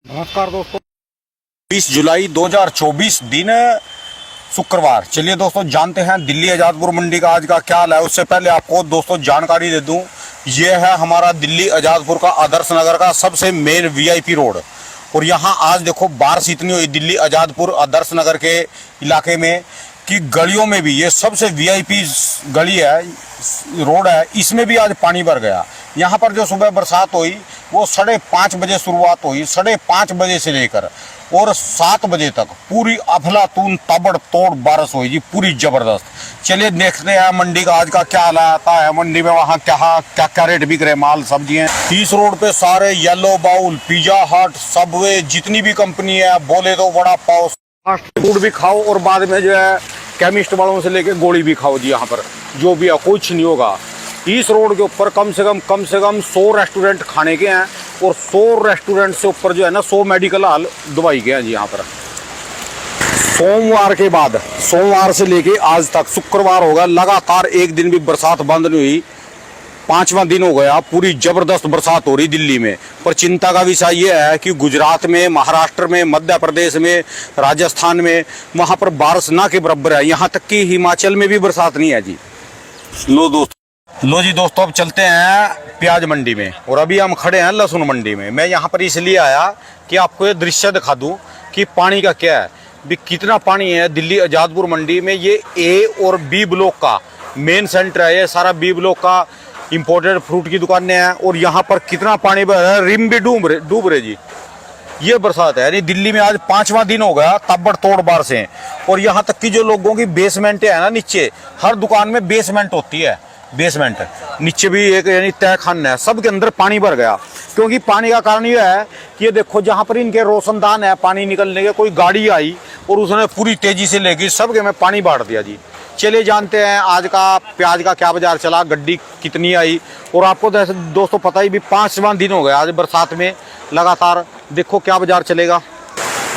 नमस्कार दोस्तों, 20 जुलाई 2024 दिन शुक्रवार। चलिए दोस्तों जानते हैं दिल्ली आज़ादपुर मंडी का आज का क्या हाल है। उससे पहले आपको दोस्तों जानकारी दे दूं, ये है हमारा दिल्ली आज़ादपुर का आदर्श नगर का सबसे मेन वीआईपी रोड। और यहाँ आज देखो बारिश इतनी हुई दिल्ली आज़ादपुर आदर्श नगर के इलाके में कि गलियों में भी, ये सबसे वीआईपी गली है, रोड है, इसमें भी आज पानी भर गया। यहाँ पर जो सुबह बरसात हुई वो 5:30 बजे शुरुआत हुई, 5:30 बजे से लेकर और 7 बजे तक पूरी अफलातून ताबड़तोड़ बारिश हुई जी, पूरी जबरदस्त। चलिए देखते हैं मंडी का आज का क्या हाल आता है। मंडी में वहाँ क्या रेट बिक रहे माल सब्जियाँ। इस रोड पे सारे येलो बाउल, पिज्जा हट, सबवे, जितनी भी कंपनी है, बोले तो वड़ा पाव, फास्ट फूड भी खाओ और बाद में जो है केमिस्ट वालों से लेके गोली भी खाओ जी। यहाँ पर जो भी है कुछ नहीं होगा। इस रोड के ऊपर कम से कम 100 रेस्टोरेंट खाने के हैं और 100 रेस्टोरेंट से ऊपर जो है ना 100 मेडिकल हॉल दवाई के हैं जी। यहाँ पर सोमवार के बाद, सोमवार से लेके आज तक शुक्रवार होगा, लगातार एक दिन भी बरसात बंद नहीं हुई। 5वां दिन हो गया, पूरी जबरदस्त बरसात हो रही दिल्ली में। पर चिंता का विषय ये है कि गुजरात में, महाराष्ट्र में, मध्य प्रदेश में, राजस्थान में, वहाँ पर बारिश ना के बराबर है। यहाँ तक कि हिमाचल में भी बरसात नहीं है जी। लो जी दोस्तों, अब चलते हैं प्याज मंडी में और अभी हम खड़े हैं लहसुन मंडी में। मैं यहाँ पर इसलिए आया कि आपको ये दृश्य दिखा दूँ कि पानी का क्या है, भी कितना पानी है दिल्ली आज़ादपुर मंडी में। ये ए और बी ब्लॉक का मेन सेंटर है, ये सारा बी ब्लॉक का इंपोर्टेड फ्रूट की दुकानें हैं। और यहाँ पर कितना पानी बह रहा है, रिम भी डूब रहे जी। ये बरसात है, यानी दिल्ली में आज 5वां दिन हो गया ताबड़तोड़ बारिशें। और यहाँ तक कि जो लोगों की बेसमेंट है ना, नीचे हर दुकान में बेसमेंट होती है, बेसमेंट नीचे भी एक यानी तय खान है, सबके अंदर पानी भर गया। क्योंकि पानी का कारण यह है कि ये देखो जहाँ पर इनके रोशनदान है पानी निकलने के, कोई गाड़ी आई और उसने पूरी तेजी से लेके सबके में पानी बांट दिया जी। चलिए जानते हैं आज का प्याज का क्या बाजार चला, गड्डी कितनी आई। और आपको तो ऐसे दोस्तों पता ही भी 5वां दिन हो गया आज बरसात में लगातार। देखो क्या बाजार चलेगा।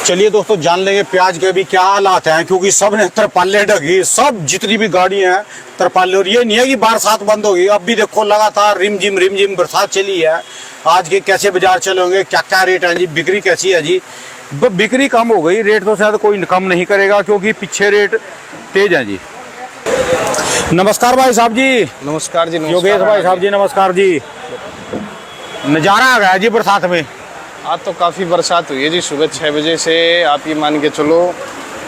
चलिए दोस्तों जान लेंगे प्याज के भी क्या हालात हैं, क्योंकि सब ने तरपाले ढकी, सब जितनी भी गाड़ी हैं तरपाले। और ये नहीं है कि बरसात बंद होगी, अब भी देखो लगातार रिमझिम बरसात चली है। आज के कैसे बाजार चलेंगे, क्या क्या रेट है जी, बिक्री कैसी है जी। बिक्री कम हो गई, रेट तो शायद कोई कम नहीं करेगा क्योंकि पीछे रेट तेज है जी। नमस्कार भाई साहब जी। नमस्कार जी। योगेश भाई साहब जी नमस्कार जी। नजारा आ गया जी बरसात में। आज तो काफ़ी बरसात हुई है जी, सुबह 6 बजे से आप ये मान के चलो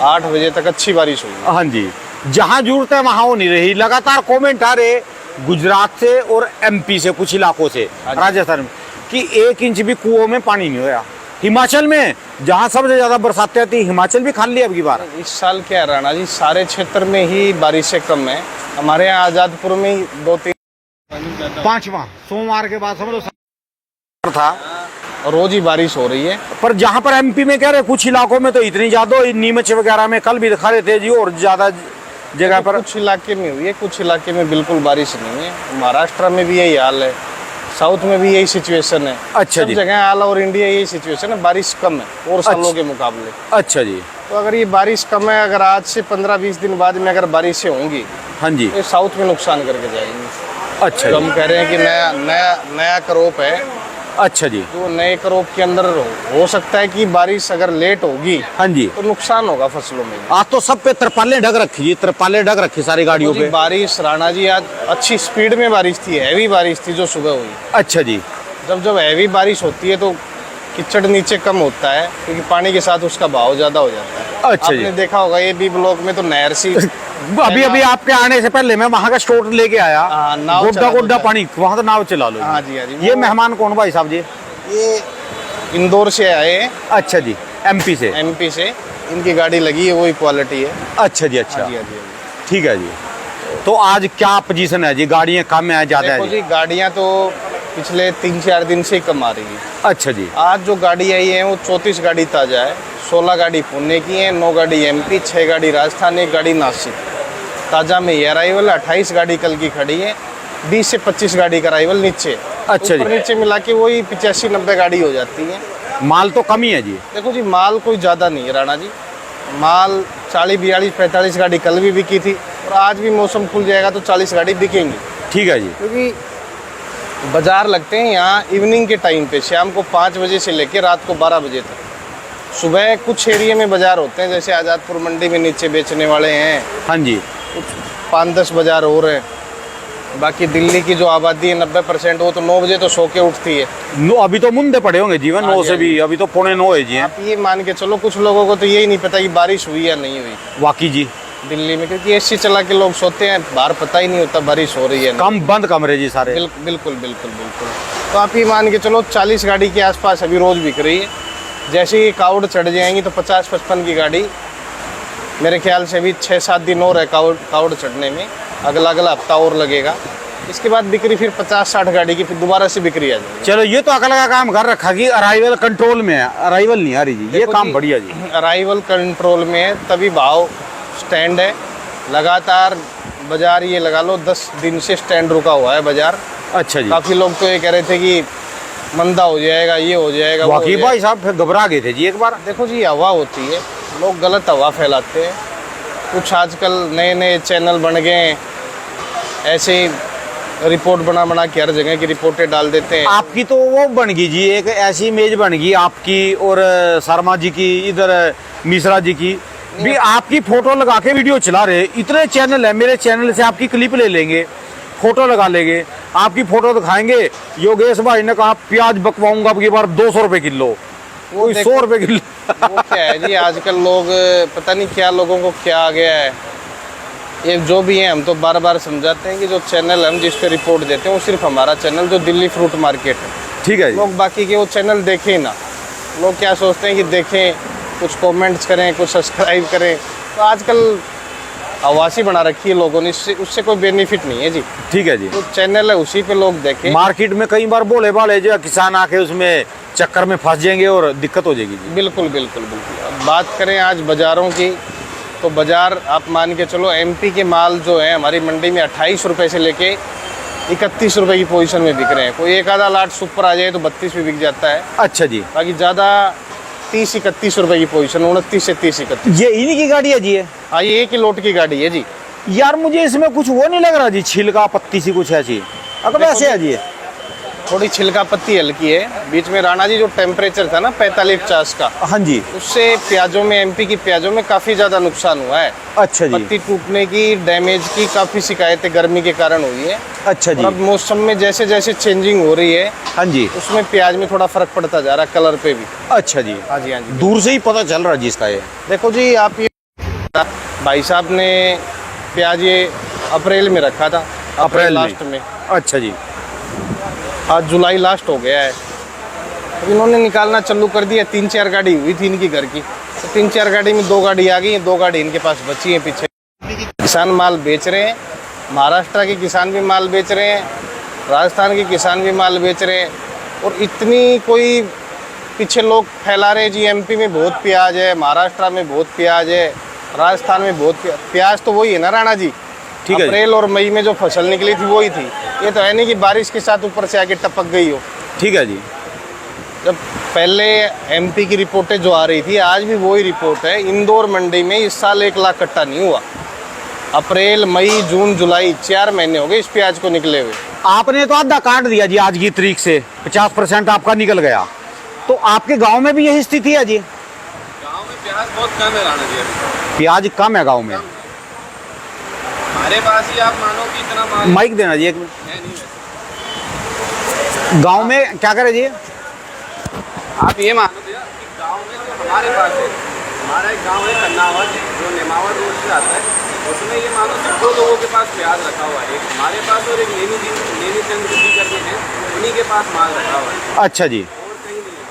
8 बजे तक अच्छी बारिश हुई। हाँ जी, जहाँ जरूरत है वहाँ हो नहीं रही। लगातार कमेंट आ रहे गुजरात से और एमपी से, कुछ इलाकों से, राजस्थान में, कि 1 इंच भी कुओं में पानी नहीं होया। हिमाचल में जहाँ सबसे ज्यादा बरसातें आती, हिमाचल भी खाली है अब की बार। इस साल क्या है राणा जी, सारे क्षेत्र में ही बारिशें कम है। हमारे यहाँ आज़ादपुर में 2-3 5वां सोमवार के बाद समझ लो था, रोज ही बारिश हो रही है। पर जहाँ पर एमपी में कह रहे कुछ इलाकों में तो इतनी ज्यादा, नीमच वगैरह में कल भी दिखा रहे थे जी, और ज्यादा जगह पर कुछ इलाके में हुई है, कुछ इलाके में बिल्कुल बारिश नहीं है। महाराष्ट्र में भी यही हाल है, साउथ में भी यही सिचुएशन है। अच्छा जी, सब जगह ऑल ओवर इंडिया यही सिचुएशन है, बारिश कम है और सालों के मुकाबले। अच्छा जी। तो अगर ये बारिश कम है, अगर आज से 15-20 दिन बाद में अगर बारिशें होंगी, हाँ जी, ये साउथ में नुकसान करके जाएंगे। अच्छा, तो हम कह रहे हैं कि नया क्रॉप है। अच्छा जी, तो नए क्रॉप के अंदर हो सकता है कि बारिश अगर लेट होगी, हाँ जी, तो नुकसान होगा फसलों में। आज तो सब पे तरपाले ढक रखी जी, तरपाले ढक रखी सारी गाड़ियों पे। बारिश राणा जी आज अच्छी स्पीड में बारिश थी, हैवी बारिश थी जो सुबह हुई। अच्छा जी। जब हैवी बारिश होती है तो कीचड़ नीचे कम होता है, क्योंकि पानी के साथ उसका बहाव ज्यादा हो जाता है। अच्छा जी। आपने देखा होगा ये बी ब्लॉक में तो नहर सी अभी आपके आने से पहले मैं वहाँ का स्टोर लेके आया, गोड्डा पानी, वहाँ तो नाव चला लो। हाँ जी, हाँ जी। ये मेहमान कौन भाई साहब जी? ये इंदौर से आए हैं। अच्छा जी, एमपी से। इनकी गाड़ी लगी है, वही क्वालिटी है। अच्छा जी, अच्छा, हाँ जी, हाँ जी। ठीक है जी। तो आज क्या पोजीशन है जी, गाड़ियाँ कम है ज्यादा है जी? गाड़ियाँ तो पिछले 3-4 दिन से ही कम आ रही है। अच्छा जी। आज जो गाड़ी आई है वो 34 गाड़ी ताज़ा है, 16 गाड़ी पुणे की है, 9 गाड़ी एमपी, 6 गाड़ी राजस्थान, 1 गाड़ी नासिक। ताज़ा में ये अराइवल 28 गाड़ी कल की खड़ी है, 20 से 25 गाड़ी का अराइवल नीचे। अच्छा जी। नीचे मिला के वही 85-90 गाड़ी हो जाती है। माल तो कम ही है जी। देखो जी, माल कोई ज़्यादा नहीं है राणा जी। माल 40, 42, 45 गाड़ी कल भी बिकी थी और आज भी मौसम खुल जाएगा तो 40 गाड़ी बिकेंगी। ठीक है जी। क्योंकि बाजार लगते हैं यहाँ इवनिंग के टाइम पे, शाम को 5 बजे से लेकर रात को 12 बजे तक। सुबह कुछ एरिया में बाजार होते हैं, जैसे आज़ादपुर मंडी में नीचे बेचने वाले हैं, हाँ जी। कुछ 5-10 बाजार और हैं। बाकी दिल्ली की जो आबादी है 90%, वो तो 9 बजे तो सो के उठती है। नो, अभी तो मुंदे पड़े होंगे जीवन, 9 से भी, अभी तो 8:45 है जी। आप ये मान के चलो कुछ लोगों को तो यही नहीं पता कि बारिश हुई या नहीं हुई वाकई जी, दिल्ली में, क्योंकि एसी चला के लोग सोते हैं, बाहर पता ही नहीं होता बारिश हो रही है। कम बंद कमरे जी सारे। बिल्कुल बिल्कुल बिल्कुल। तो आप ये मान के चलो 40 गाड़ी के आसपास अभी रोज़ बिक रही है। जैसे ही काउड चढ़ जाएंगी तो 50-55 की गाड़ी, मेरे ख्याल से अभी 6-7 दिन और है काउड चढ़ने में, अगला हफ्ता और लगेगा। इसके बाद बिक्री फिर 50-60 गाड़ी की फिर दोबारा से बिक्री आ जाएगी। चलो, ये तो अकल का काम कर रखा कि अराइवल कंट्रोल में है, अराइवल नहीं आ रही जी, ये काम बढ़िया जी। अराइवल कंट्रोल में है तभी भाव स्टैंड है। लगातार बाजार ये लगा लो 10 दिन से स्टैंड रुका हुआ है बाजार। अच्छा जी। काफ़ी लोग तो ये कह रहे थे कि मंदा हो जाएगा, ये हो जाएगा, वो हो वाकई जाएगा। भाई साहब फिर घबरा गए थे जी एक बार। देखो जी, हवा होती है, लोग गलत हवा फैलाते हैं। कुछ आजकल नए नए चैनल बन गए हैं, ऐसे ही रिपोर्ट बना के हर जगह की रिपोर्टें डाल देते हैं। आपकी तो वो बन गई जी, एक ऐसी इमेज बन गई आपकी और शर्मा जी की, इधर मिश्रा जी की भी, आपकी फोटो लगा के वीडियो चला रहे। इतने चैनल है, मेरे चैनल से आपकी क्लिप ले लेंगे, फोटो लगा लेंगे, आपकी फोटो दिखाएंगे। योगेश भाई ने कहा प्याज बकवाऊंगा अब की बार 200 रुपए किलो, कोई 100 रुपए किलो। वो क्या है जी, आजकल लोग पता नहीं क्या, लोगों को क्या आ गया है। ये जो भी है, हम तो बार बार समझाते हैं कि जो चैनल हम जिस पे रिपोर्ट देते हैं वो सिर्फ हमारा चैनल जो दिल्ली फ्रूट मार्केट है, ठीक है जी। लोग बाकी के वो चैनल देखें ना। लोग क्या सोचते हैं कि देखें, कुछ कमेंट्स करें, कुछ सब्सक्राइब करें, तो आजकल आवासी बना रखी है लोगों ने, उससे कोई बेनिफिट नहीं है जी। ठीक है जी। तो चैनल है उसी पे लोग देखें। मार्केट में कई बार बोले भाले जो किसान आके उसमें चक्कर में फंस जाएंगे और दिक्कत हो जाएगी जी। बिल्कुल बिल्कुल बिल्कुल। अब बात करें आज बाज़ारों की, तो बाज़ार आप मान के चलो एमपी के माल जो है हमारी मंडी में 28 रुपये से लेके 31 रुपये की पोजीशन में बिक रहे हैं। कोई एक आधा लाट सुपर आ जाए तो 32 भी बिक जाता है। अच्छा जी। बाकी ज़्यादा 30-31 रुपये की पोजीशन, 29 से 30-31। ये इन्हीं की गाड़ी है जी? ये हाँ, ये एक ही लोट की गाड़ी है जी। यार मुझे इसमें कुछ वो नहीं लग रहा जी, छिलका पत्ती सी कुछ ऐसी, अगर वैसे है जी। थोड़ी छिलका पत्ती हल्की है। बीच में राणा जी जो टेम्परेचर था ना 45-50 का, हाँ जी, उससे प्याजों में, एमपी की प्याजों में काफ़ी ज़्यादा नुकसान हुआ है। अच्छा जी। पत्ती टूटने की, डैमेज की काफ़ी शिकायतें गर्मी के कारण हुई है। अच्छा जी। और अब मौसम में जैसे जैसे चेंजिंग हो रही है, हाँ जी, उसमें प्याज में थोड़ा फर्क पड़ता जा रहा है, कलर पे भी। अच्छा जी। हाँ जी, हाँ जी। दूर से ही पता चल रहा है जी इसका। ये देखो जी, आप ये भाई साहब ने प्याज ये अप्रैल में रखा था, अप्रैल लास्ट में। अच्छा जी। आज जुलाई लास्ट हो गया है, अब इन्होंने निकालना चालू कर दिया। 3-4 गाड़ी हुई थी इनकी घर की, तो 3-4 गाड़ी में 2 गाड़ी आ गई हैं, 2 गाड़ी इनके पास बची हैं पीछे। किसान माल बेच रहे हैं, महाराष्ट्र के किसान भी माल बेच रहे हैं, राजस्थान के किसान भी माल बेच रहे हैं। और इतनी कोई पीछे लोग फैला रहे जी, एमपी में बहुत प्याज है, महाराष्ट्र में बहुत प्याज है, राजस्थान में बहुत प्याज तो वही है ना राणा जी। ठीक है। अप्रैल और मई में जो फसल निकली थी वही थी। ये तो है नहीं कि बारिश के साथ ऊपर से आके टपक गई हो। ठीक है जी। जब पहले एमपी की रिपोर्टें जो आ रही थी, आज भी वही रिपोर्ट है। इंदौर मंडी में इस साल 1 लाख कट्टा नहीं हुआ। अप्रैल, मई, जून, जुलाई 4 महीने हो गए इस प्याज को निकले हुए। आपने तो आधा काट दिया जी आज की तारीख से, 50% आपका निकल गया। तो आपके गांव में भी यही स्थिति है जी? गांव में प्याज बहुत कम है राणा जी अभी। प्याज कम है गांव में? हमारे पास ही आप मानो कि इतना माल माइक देना जी एक मिनट। है नहीं वैसे। गांव में क्या करे जी? आप ये मानो भैया कि गांव में जो हमारे पास है, हमारा एक गांव है कन्नावत, जो नेमावत रोड से आता है, उसमें ये मानो सिर्फ 2 लोगों के पास प्याज रखा हुआ है। एक हमारे पास और एक नैनी चंद जी करके हैं, उन्हीं के पास माल रखा हुआ है। अच्छा जी। और कहीं नहीं है।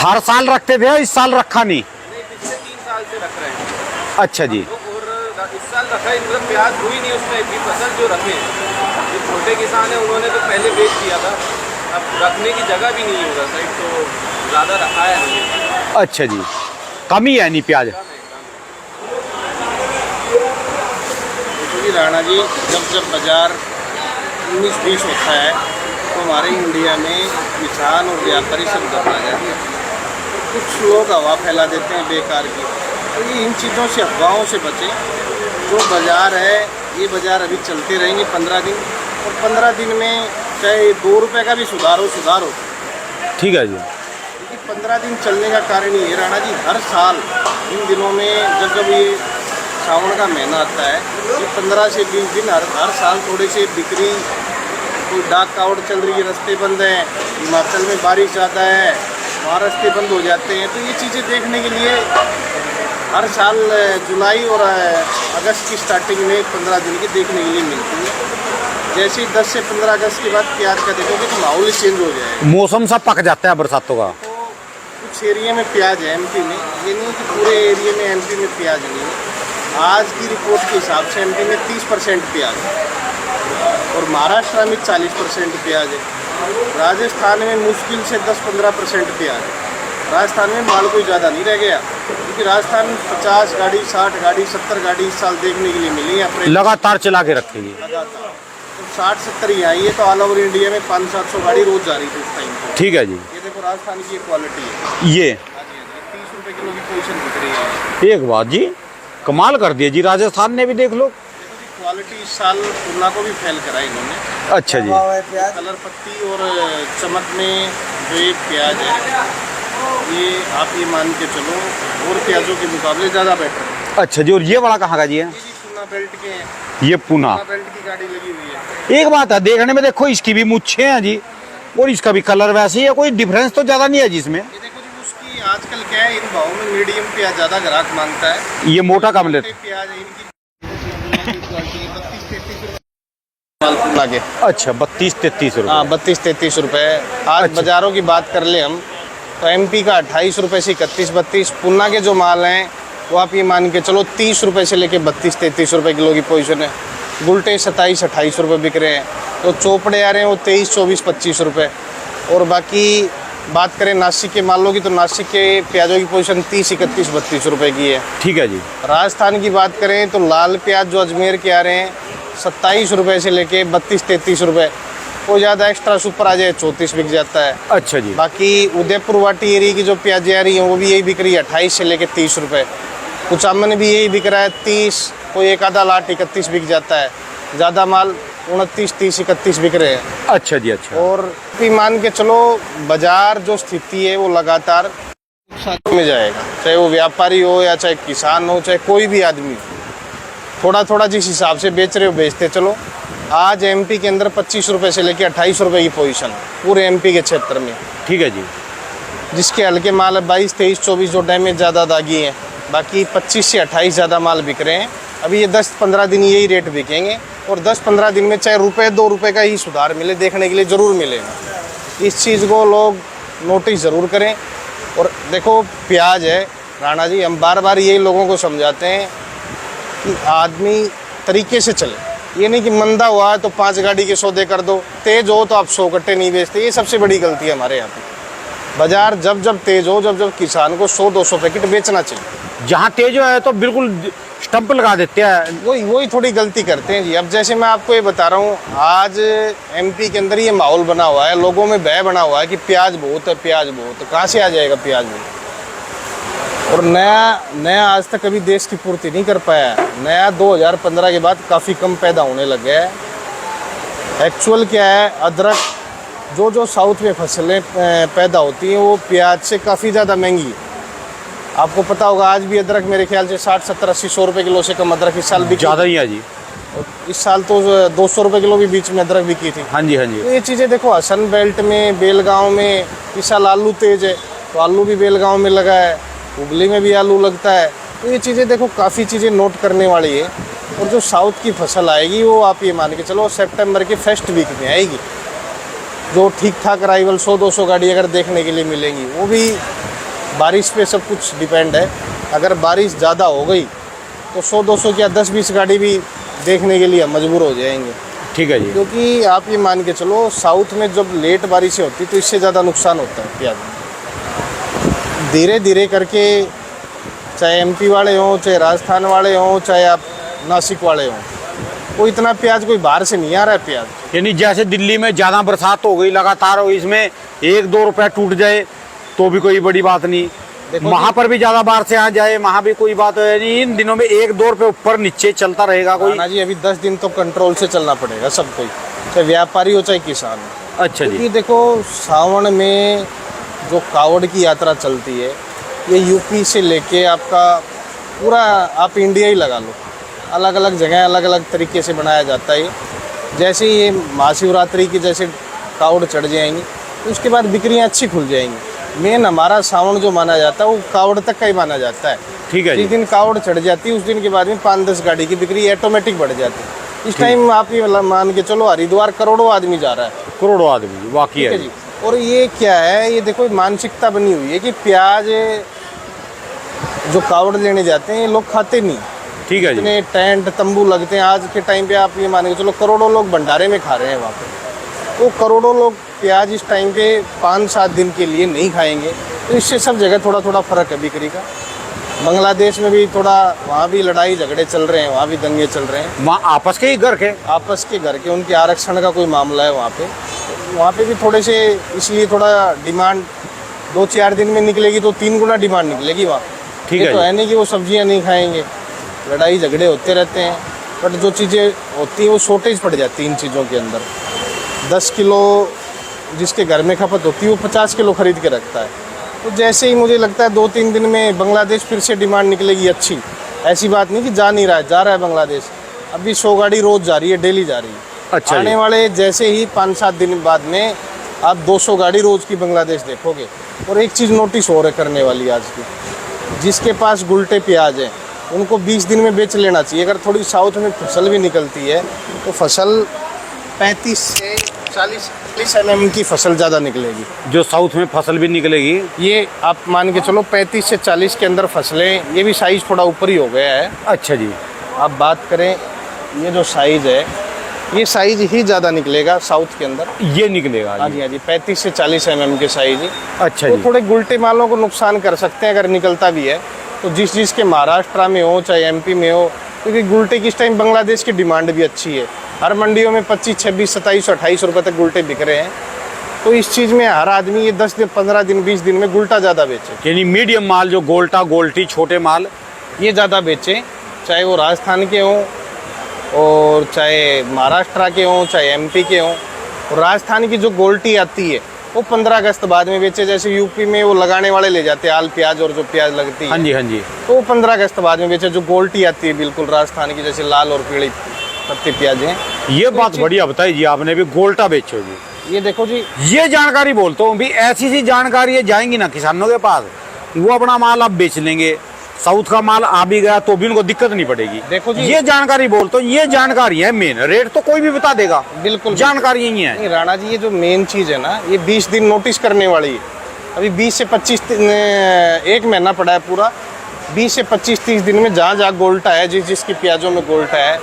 हर साल रखते थे, इस साल रखा नहीं? नहीं, पिछले 3 साल से रख रहे हैं। अच्छा जी। तो और इस साल रखा है, मतलब प्याज हुई नहीं उस टाइप की फसल जो रखे हैं। जो छोटे किसान हैं उन्होंने तो पहले बेच दिया था, अब रखने की जगह भी नहीं है उधर साइड, तो ज़्यादा रखा है नहीं। अच्छा जी, कमी है नहीं प्याज? क्योंकि राणा जी, जब बाजार 19-20 होता है तो हमारे इंडिया में किसान और व्यापारी सब घबरा जाते हैं। तो कुछ लोग हवा फैला देते हैं बेकार की। तो ये इन चीज़ों से, अफवाहों से बचें। जो बाज़ार है, ये बाज़ार अभी चलते रहेंगे 15 दिन, और 15 दिन में चाहे 2 रुपए का भी सुधार हो। ठीक है जी। क्योंकि 15 दिन चलने का कारण ये राणा जी, हर साल इन दिनों में जब ये सावन का महीना आता है, ये 15 से 20 दिन हर साल थोड़े से बिक्री, कोई डाक कावड़ चल रही है, रास्ते बंद हैं, हिमाचल में बारिश ज़्यादा है, वहाँ रास्ते बंद हो जाते हैं। तो ये चीज़ें देखने के लिए हर साल जुलाई और अगस्त की स्टार्टिंग में 15 दिन की देखने के लिए मिलती है। जैसे ही 10 से 15 अगस्त के बाद प्याज का देखोगे तो माहौल चेंज हो जाएगा। मौसम सब पक जाता है बरसातों का। तो कुछ एरिया में प्याज है एमपी में, ये नहीं कि पूरे एरिया में एमपी में प्याज नहीं है। आज की रिपोर्ट के हिसाब से एमपी में 30% प्याज है और महाराष्ट्र में 40% प्याज है। राजस्थान में मुश्किल से 10-15% प्याज है। राजस्थान में माल कोई ज़्यादा नहीं रह गया, क्योंकि राजस्थान में 50 गाड़ी, 60 गाड़ी, 70 गाड़ी इस साल देखने के लिए मिली है अप्रैल लगातार चला के रखेगी लगातार। तो 60-70 ही आई है, तो ऑल ओवर इंडिया में 500-700 गाड़ी रोज जा रही थी उस टाइम पर। ठीक है जी। ये देखो राजस्थान की क्वालिटी है। ये हाँ जी, 30 रुपये किलो की पोजीशन दिख रही है। एक बात जी, कमाल कर दिया जी, राजस्थान ने भी देख लो। क्वालिटी इस साल पूर्णा को भी फेल करा इन्होंने। अच्छा जी। कलर पत्ती और चमक में जो एक प्याज है, ये आप ये मान के चलो और प्याजों के मुकाबले ज़्यादा बेटर है। अच्छा जी। और ये वाला कहाँ का जी है? ये जी पूना बेल्ट के हैं। ये पूना पूना बेल्ट की गाड़ी लगी हुई है। एक बात है, देखने में देखो इसकी भी मुच्छे हैं जी, और इसका भी कलर वैसे ही है, कोई डिफरेंस तो ज़्यादा नहीं है जी इसमें। ये देखो जी, उसकी आजकल क्या है, इन भावों में मीडियम प्याज ज़्यादा ग्राहक मांगता है। ये मोटा कम लेते। प्याज है इनकी 32-33 पूना के। अच्छा 32-33 रुपये। हाँ 32-33 रुपये। आज अच्छा। बाज़ारों की बात कर ले हम, तो एमपी का 28 रुपये से 31-32। पूना के जो माल हैं वो आप ये मान के चलो 30 रुपये से लेके 32-33 रुपये किलो की पोजीशन है। गुलटे 27-28 रुपये बिक रहे हैं। तो चोपड़े आ रहे हैं वो 23-24-25 रुपये। और बाकी बात करें नासिक के मालों की, तो नासिक के प्याजों की पोजीशन 30-31-32 रुपये की है। ठीक है जी। राजस्थान की बात करें तो लाल प्याज जो अजमेर के आ रहे हैं 27 रुपये से लेके 32-33 रुपये। कोई ज़्यादा एक्स्ट्रा सुपर आ जाए 34 बिक जाता है। अच्छा जी। बाकी उदयपुर वाटी एरिया की जो प्याजें आ रही हैं वो भी यही बिक रही है 28 से लेके 30 रुपये। कुचामन भी यही बिक रहा है 30, कोई एक आधा लाट 31 बिक जाता है। ज़्यादा माल 29, 30, 31 बिक रहे हैं। अच्छा जी। अच्छा। और भी मान के चलो बाजार जो स्थिति है वो लगातार नुकसान में जाएगा, चाहे वो व्यापारी हो या चाहे किसान हो, चाहे कोई भी आदमी हो। थोड़ा थोड़ा जिस हिसाब से बेच रहे हो बेचते चलो। आज एमपी के अंदर 25 रुपये से लेकर 28 रुपये की पोजीशन पूरे एमपी के क्षेत्र में। ठीक है जी। जिसके हल्के माल 22, 23, 24 जो डैमेज ज़्यादा दागी हैं, बाकी 25 से 28 ज़्यादा माल बिक रहे हैं। अभी ये 10-15 दिन यही रेट बिकेंगे और 10-15 दिन में चाहे रुपये 2 रुपये का ही सुधार मिले, देखने के लिए ज़रूर मिलेगा। इस चीज़ को लोग नोटिस ज़रूर करें। और देखो प्याज है राणा जी, हम बार बार यही लोगों को समझाते हैं कि आदमी तरीके से चले। ये नहीं कि मंदा हुआ है तो 5 गाड़ी के सौदे कर दो, तेज हो तो आप 100 कट्टे नहीं बेचते। ये सबसे बड़ी गलती है हमारे यहाँ पे। बाजार जब जब तेज हो, जब जब किसान को 100-200 पैकेट बेचना चाहिए। जहाँ तेज है तो बिल्कुल स्टंप लगा देते हैं, वही थोड़ी गलती करते हैं जी। अब जैसे मैं आपको ये बता रहा हूँ, आज एमपी के अंदर ये माहौल बना हुआ है, लोगों में भय बना हुआ है कि प्याज बहुत है, प्याज बहुत है। कहाँ से आ जाएगा प्याज बहुत? और नया आज तक कभी देश की पूर्ति नहीं कर पाया है। नया 2015 के बाद काफ़ी कम पैदा होने लग गया है। एक्चुअल क्या है, अदरक जो साउथ में फसलें पैदा होती हैं वो प्याज से काफ़ी ज़्यादा महंगी है। आपको पता होगा आज भी अदरक मेरे ख्याल से 60, 70, 80, 100 रुपये किलो से कम अदरक इस साल बिकी। ज़्यादा ही है जी। इस साल तो 200 रुपये किलो भी बीच में अदरक बिकी थी। हाँ जी। हाँ जी। तो ये चीज़ें देखो, हसन बेल्ट में, बेलगांव में इस साल आलू तेज है तो आलू भी बेलगांव में लगा है, हुगली में भी आलू लगता है। तो ये चीज़ें देखो, काफ़ी चीज़ें नोट करने वाली है। और जो साउथ की फसल आएगी वो आप ये मान के चलो सितंबर के फर्स्ट वीक में आएगी, जो ठीक ठाक अराइवल 100-200 गाड़ी अगर देखने के लिए मिलेंगी। वो भी बारिश पे सब कुछ डिपेंड है। अगर बारिश ज़्यादा हो गई तो 100-200 क्या 10-20 गाड़ी भी देखने के लिए हम मजबूर हो जाएंगे। ठीक है जी। क्योंकि आप ये मान के चलो साउथ में जब लेट बारिशें होती तो इससे ज़्यादा नुकसान होता है प्याज। धीरे धीरे करके, चाहे एमपी वाले हों, चाहे राजस्थान वाले हों, चाहे आप नासिक वाले हों, वो इतना प्याज कोई बाहर से नहीं आ रहा है प्याज। यानी जैसे दिल्ली में ज़्यादा बरसात हो गई लगातार, हो इसमें 1-2 रुपया टूट जाए तो भी कोई बड़ी बात नहीं। वहाँ पर भी ज़्यादा बाहर से आ जाए, वहाँ भी कोई बात नहीं। इन दिनों में 1-2 रुपये ऊपर नीचे चलता रहेगा कोई। जी अभी 10 दिन तो कंट्रोल से चलना पड़ेगा सबको। चाहे व्यापारी हो चाहे किसान हो। अच्छा जी। क्योंकि देखो सावन में जो कावड़ की यात्रा चलती है, ये यूपी से लेके आपका पूरा आप इंडिया ही लगा लो, अलग अलग जगह अलग अलग तरीके से बनाया जाता है। जैसे ये महाशिवरात्रि की जैसे कावड़ चढ़ जाएंगी तो उसके बाद बिक्रियाँ अच्छी खुल जाएंगी। मेन हमारा सावन जो माना जाता है वो कावड़ तक का ही माना जाता है। ठीक है जिस जी। दिन कावड़ चढ़ जाती है उस दिन के बाद में 5-10 गाड़ी की बिक्री ऑटोमेटिक बढ़ जाती है। इस टाइम आप ये मान के चलो हरिद्वार करोड़ों आदमी जा रहा है। करोड़ों आदमी वाकई ठीक है है जी। और ये क्या है, ये देखो मानसिकता बनी हुई है कि प्याज जो कावड़ लेने जाते हैं ये लोग खाते नहीं। ठीक है जी। इतने टेंट तंबू लगते हैं आज के टाइम पे, आप ये मान के चलो करोड़ों लोग भंडारे में खा रहे हैं वहाँ पे। तो करोड़ों लोग प्याज इस टाइम पे 5-7 दिन के लिए नहीं खाएंगे। तो इससे सब जगह थोड़ा थोड़ा फर्क है बिक्री का। बांग्लादेश में भी थोड़ा, वहाँ भी लड़ाई झगड़े चल रहे हैं, वहाँ भी दंगे चल रहे हैं। वहाँ आपस के ही घर के आपस के घर के उनके आरक्षण का कोई मामला है वहाँ पे। वहाँ पे भी थोड़े से इसलिए थोड़ा डिमांड 2-4 दिन में निकलेगी तो 3 गुना डिमांड निकलेगी वहाँ। ठीक ये है तो जी। है नहीं कि वो सब्जियाँ नहीं खाएंगे, लड़ाई झगड़े होते रहते हैं। बट जो चीज़ें होती हैं वो शॉर्टेज पड़ जाती है इन चीज़ों के अंदर। 10 किलो जिसके घर में खपत होती है वो 50 किलो खरीद के रखता है। तो जैसे ही मुझे लगता है 2-3 दिन में बांग्लादेश फिर से डिमांड निकलेगी अच्छी। ऐसी बात नहीं कि जा नहीं रहा है, जा रहा है बांग्लादेश। अभी 100 गाड़ी रोज़ जा रही है, डेली जा रही है। अच्छा आने जी। वाले जैसे ही 5-7 दिन बाद में आप 200 गाड़ी रोज़ की बांग्लादेश देखोगे। और एक चीज़ नोटिस हो रहा है करने वाली आज की, जिसके पास गुलटे प्याज हैं उनको 20 दिन में बेच लेना चाहिए। अगर थोड़ी साउथ में फसल भी निकलती है तो फसल 35 से 40 mm की फसल ज़्यादा निकलेगी। जो साउथ में फसल भी निकलेगी। ये आप मान के चलो 35 से 40 के अंदर फसलें, ये भी साइज़ थोड़ा ऊपर ही हो गया है। अच्छा जी। आप बात करें ये जो साइज़ है, ये साइज़ ही ज़्यादा निकलेगा साउथ के अंदर। ये निकलेगा हाँ जी। जी, हाँ जी, 35 से 40 mm के साइज़ ही। अच्छा तो जी। थोड़े गुलटे मालों को नुकसान कर सकते हैं अगर निकलता भी है तो। जिस के महाराष्ट्र में हो चाहे MP में हो, क्योंकि गुलटे की इस टाइम बांग्लादेश की डिमांड भी अच्छी है। हर मंडियों में 25, 26, 27, 28 रुपये तक गुलटे बिक रहे हैं। तो इस चीज़ में हर आदमी ये 10 दिन, 15 दिन, 20 दिन में गुलटा ज़्यादा बेचे। यानी मीडियम माल जो गोल्टा गोल्टी छोटे माल ये ज़्यादा बेचे, चाहे वो राजस्थान के हों और चाहे महाराष्ट्र के हों चाहे MP के हों। और राजस्थान की जो गोल्टी आती है वो 15 अगस्त बाद में बेचे। जैसे यूपी में वो लगाने वाले ले जाते हैं आल प्याज और जो प्याज लगती है, हाँ जी हाँ जी। तो वो 15 अगस्त बाद में बेचे। जो गोल्टी आती है बिल्कुल राजस्थान की, जैसे लाल और पीली पत्ती प्याज हैं। ये बात बढ़िया बताई जी आपने भी, गोल्टा बेचो जी। ये देखो जी, ये जानकारी बोलता हूँ भी, ऐसी सी जानकारी जाएंगी ना किसानों के पास, वो अपना माल अब बेच लेंगे। साउथ का माल आ भी गया तो भी उनको दिक्कत नहीं पड़ेगी। देखो जी, ये जानकारी बोलता हूँ, ये जानकारी है मेन। रेट तो कोई भी बता देगा, बिल्कुल जानकारी यही है। नहीं राणा जी, ये जो मेन चीज़ है ना, ये 20 दिन नोटिस करने वाली है। अभी 20 से 25 दिन, 1 महीना पड़ा है पूरा। 20 से 25-30 दिन में जहाँ जहाँ गोल्टा है, जिसकी प्याजों में गोल्टा है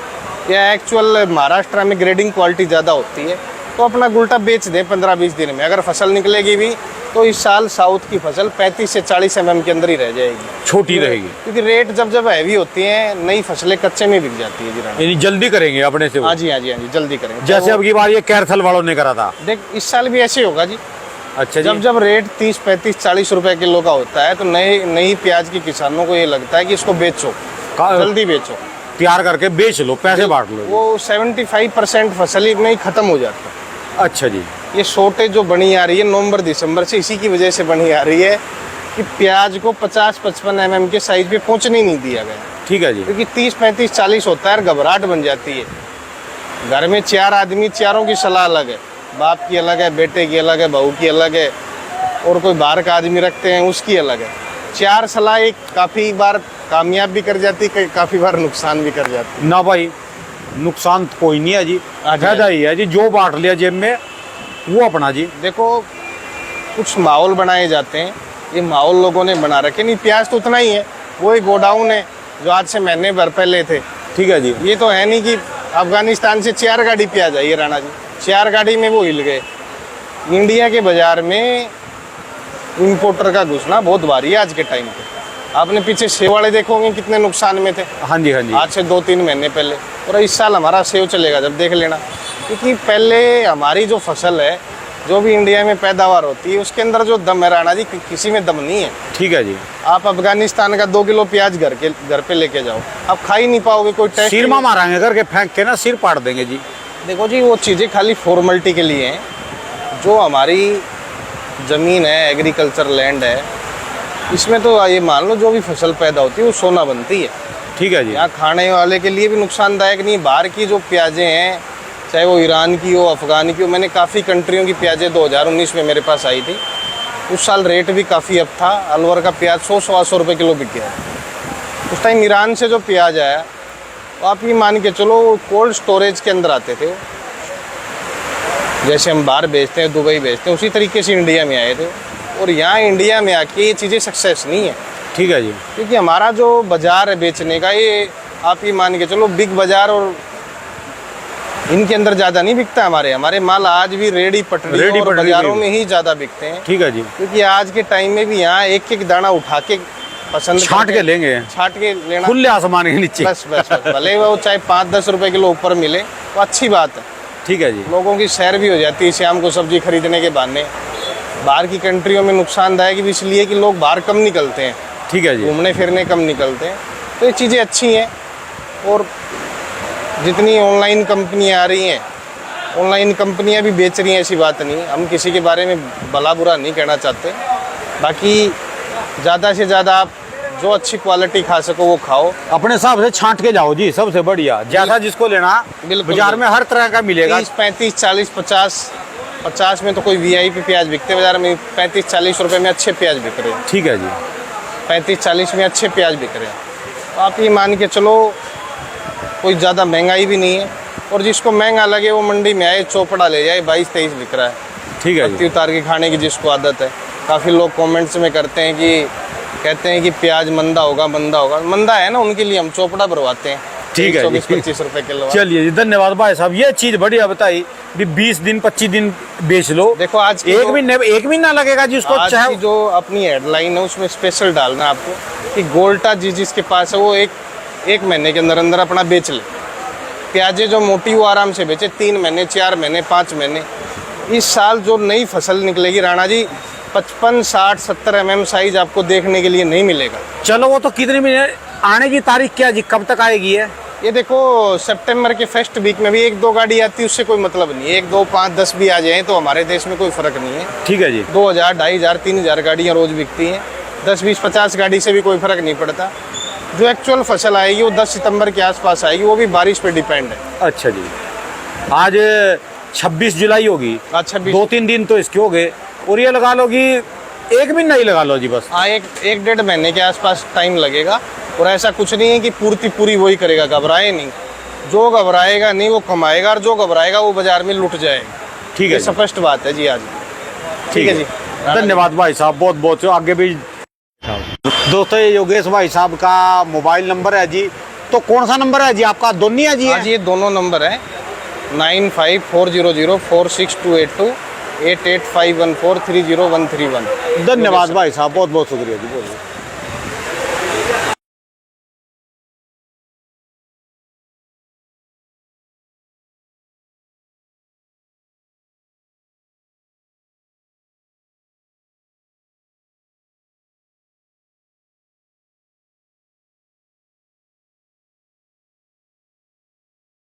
या एक्चुअल महाराष्ट्र में ग्रेडिंग क्वालिटी ज़्यादा होती है, तो अपना गुलटा बेच दें 15-20 दिन में। अगर फसल निकलेगी भी तो इस साल साउथ की फसल 35 से 40 mm के अंदर ही रह जाएगी, छोटी रहेगी। क्योंकि रेट जब हैवी होती हैं, नई फसलें कच्चे में बिक जाती है जी राणा। यानी जल्दी करेंगे अपने से वो। हाँ जी, हाँ जी, हाँ जी, जल्दी करेंगे। जैसे अब की बार ये कैरथल वालों ने करा था। देख इस साल भी ऐसे होगा जी। अच्छा जी। जब रेट 30, 35, 40 रुपए किलो का होता है तो नई प्याज के किसानों को ये लगता है कि इसको बेचो, जल्दी बेचो, तैयार करके बेच लो, पैसे बांट लो। वो 75% फसल ही में ही खत्म हो जाता है। अच्छा जी। ये शॉर्टेज जो बनी आ रही है नवंबर-दिसंबर से, इसी की वजह से बनी आ रही है कि प्याज को 50-55 mm के साइज पे पहुंचने ही नहीं दिया गया। ठीक है जी। क्योंकि 30, 35, 40 होता है और घबराहट बन जाती है। घर में 4 आदमी, चारों की सलाह अलग है। बाप की अलग है, बेटे की अलग है, बहू की अलग है, और कोई बाहर का आदमी रखते हैं उसकी अलग है। 4 सलाह एक काफ़ी बार कामयाब भी कर जाती है, काफ़ी बार नुकसान भी कर जाती है। ना भाई, नुकसान तो कोई नहीं है जी, अच्छा। फायदा ही है जी। जो बांट लिया जेब में वो अपना जी। देखो कुछ माहौल बनाए जाते हैं, ये माहौल लोगों ने बना रखे। नहीं, प्याज तो उतना ही है, वो एक गोडाउन है जो आज से महीने भर पहले थे। ठीक है जी। ये तो है नहीं कि अफगानिस्तान से 4 गाड़ी प्याज आई है राणा जी, 4 गाड़ी में वो हिल गए। इंडिया के बाजार में इम्पोर्टर का घुसना बहुत भारी है आज के टाइम पे। आपने पीछे सेव वाले देखोगे कितने नुकसान में थे, हाँ जी हाँ जी। आज से 2-3 महीने पहले। और इस साल हमारा सेव चलेगा जब, देख लेना। क्योंकि पहले हमारी जो फसल है, जो भी इंडिया में पैदावार होती है, उसके अंदर जो दम है राणा जी, किसी में दम नहीं है। ठीक है जी। आप अफगानिस्तान का 2 किलो प्याज घर पे लेके जाओ, आप खा ही नहीं पाओगे। कोई टेस्ट सिर में मारेंगे करके फेंक के ना, सिर पाड़ देंगे जी। देखो जी, वो चीज़ें खाली फॉर्मेलिटी के लिए हैं। जो हमारी ज़मीन है, एग्रीकल्चर लैंड है, इसमें तो ये मान लो जो भी फसल पैदा होती है वो सोना बनती है। ठीक है जी। यहाँ खाने वाले के लिए भी नुकसानदायक नहीं। बाहर की जो प्याज़ें हैं, चाहे वो ईरान की हो, अफ़गान की हो, मैंने काफ़ी कंट्रियों की प्याज़ें 2019 में मेरे पास आई थी। उस साल रेट भी काफ़ी अप था। अलवर का प्याज 100-125 रुपये किलो बिक गया। उस टाइम ईरान से जो प्याज आया, तो आप ये मान के चलो कोल्ड स्टोरेज के अंदर आते थे। जैसे हम बाहर बेचते हैं, दुबई बेचते हैं, उसी तरीके से इंडिया में आए थे। और यहाँ इंडिया में आके ये चीज़ें सक्सेस नहीं है। ठीक है जी। क्योंकि हमारा जो बाज़ार है बेचने का, ये आप ये मान के चलो बिग बाज़ार और इनके अंदर ज़्यादा नहीं बिकता। हमारे माल आज भी रेडी पटरी और बाज़ारों में ही ज़्यादा बिकते हैं। ठीक है जी। क्योंकि आज के टाइम में भी यहाँ एक एक दाना उठा के पसंद छांट के लेंगे, छांट के लेना, खुले आसमान के नीचे। बस भले वो चाहे 5-10 रुपए किलो ऊपर मिले तो अच्छी बात है। ठीक है जी। लोगों की सैर भी हो जाती है शाम को सब्जी खरीदने के बहाने। बाहर की कंट्रियों में नुकसानदायक भी इसलिए कि लोग बाहर कम निकलते हैं, ठीक है जी। घूमने फिरने कम निकलते हैं। तो ये चीज़ें अच्छी हैं। और जितनी ऑनलाइन कंपनियाँ आ रही हैं, ऑनलाइन कंपनियाँ भी बेच रही हैं, ऐसी बात नहीं। हम किसी के बारे में भला बुरा नहीं कहना चाहते। बाकी ज़्यादा से ज़्यादा आप जो अच्छी क्वालिटी खा सको वो खाओ। अपने हिसाब से छांट के जाओ जी, सबसे बढ़िया। जैसा जिसको लेना, बिल्कुल बाजार में हर तरह का मिलेगा। 30, 35, 40, 50 में तो कोई वीआईपी प्याज बिकते बाजार में। 35-40 रुपए में अच्छे प्याज बिक रहे हैं। ठीक है जी। 35-40 में अच्छे प्याज बिक रहे हैं। तो आप ये मान के चलो कोई ज़्यादा महंगाई भी नहीं है। और जिसको महंगा लगे वो मंडी में आए, चौपड़ा ले जाए। 22-23 बिक रहा है। ठीक है पत्ती जी। उतार के खाने की जिसको आदत है। काफ़ी लोग कमेंट्स में करते हैं कि कहते हैं कि प्याज मंदा होगा। मंदा है ना, उनके लिए हम चौपड़ा भरवाते हैं। ठीक है जी। 24-25 रुपए किलो। चलिए जी, धन्यवाद भाई साहब। ये चीज बढ़िया बताई भी 20 दिन 25 दिन बेच लो। देखो आज की एक महीना लगेगा जी उसको। आज चाहे की जो अपनी हेडलाइन है उसमें स्पेशल डालना है आपको कि गोल्टा जिसके पास है वो एक महीने के अंदर अंदर अपना बेच ले। प्याजे जो मोटी वो आराम से बेचे 3 महीने, 4 महीने, 5 महीने। इस साल जो नई फसल निकलेगी राणा जी, 55, 60, 70 mm साइज आपको देखने के लिए नहीं मिलेगा। चलो वो तो कितने महीने, आने की तारीख क्या जी, कब तक आएगी है? ये देखो सितंबर के फर्स्ट वीक में भी 1-2 गाड़ी आती है, उससे कोई मतलब नहीं है। 1, 2, 5, 10 भी आ जाए तो हमारे देश में कोई फ़र्क नहीं है। ठीक है जी। 2000, 2500, 3000 गाड़ियाँ रोज़ बिकती हैं। 10, 20, 50 गाड़ी से भी कोई फ़र्क नहीं पड़ता। जो एक्चुअल फसल आएगी वो 10 सितंबर के आसपास आएगी। वो भी बारिश पे डिपेंड है। अच्छा जी। आज 26 जुलाई होगी। अच्छा, 2-3 दिन तो इसके हो गए। और ये लगा लो कि 1 महीना ही लगा लो जी बस। हाँ, एक 1-1.5 महीने के आसपास टाइम लगेगा। और ऐसा कुछ नहीं है कि पूरी वही करेगा। घबराए नहीं। जो घबराएगा नहीं वो कमाएगा, और जो घबराएगा वो बाजार में लुट जाएगा। ठीक है ये जी। स्पष्ट बात है जी आज। ठीक है जी। धन्यवाद भाई साहब, बहुत बहुत आगे भी। दोस्तों, ये योगेश भाई साहब का मोबाइल नंबर है जी। तो कौन सा नंबर है जी आपका? दोनों है जी? आज ये दोनों नंबर है 9540046282 8851430131। धन्यवाद भाई साहब, बहुत बहुत शुक्रिया जी। बहुत